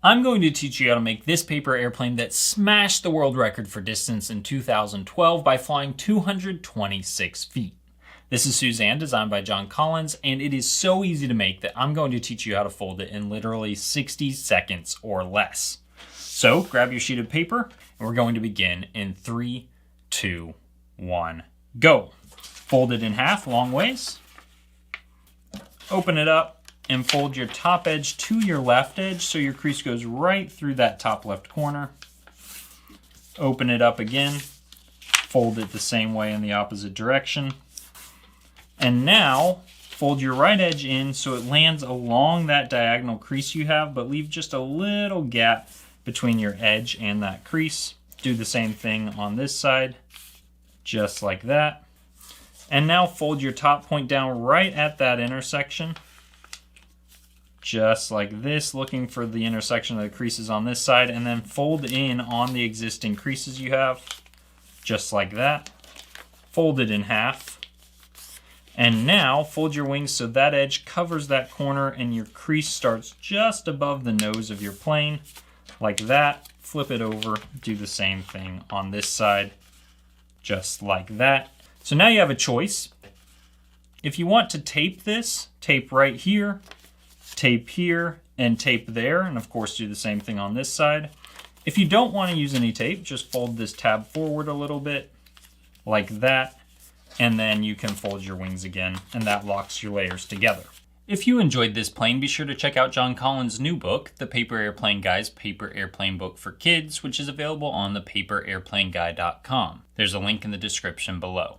I'm going to teach you how to make this paper airplane that smashed the world record for distance in 2012 by flying 226 feet. This is Suzanne, designed by John Collins, and it is so easy to make that I'm going to teach you how to fold it in literally 60 seconds or less. So grab your sheet of paper, and we're going to begin in 3, 2, 1, go. Fold it in half long ways. Open it up and fold your top edge to your left edge so your crease goes right through that top left corner. Open it up again, fold it the same way in the opposite direction. And now fold your right edge in so it lands along that diagonal crease you have, but leave just a little gap between your edge and that crease. Do the same thing on this side, just like that. And now fold your top point down right at that intersection, just like this, looking for the intersection of the creases on this side, and then fold in on the existing creases you have, just like that. Fold it in half. And now fold your wings so that edge covers that corner and your crease starts just above the nose of your plane, like that. Flip it over, do the same thing on this side, just like that. So now you have a choice. If you want to tape this, tape right here, tape here, and tape there, and of course do the same thing on this side. If you don't want to use any tape, just fold this tab forward a little bit, like that, and then you can fold your wings again, and that locks your layers together. If you enjoyed this plane, be sure to check out John Collins' new book, The Paper Airplane Guy's Paper Airplane Book for Kids, which is available on thepaperairplaneguy.com. There's a link in the description below.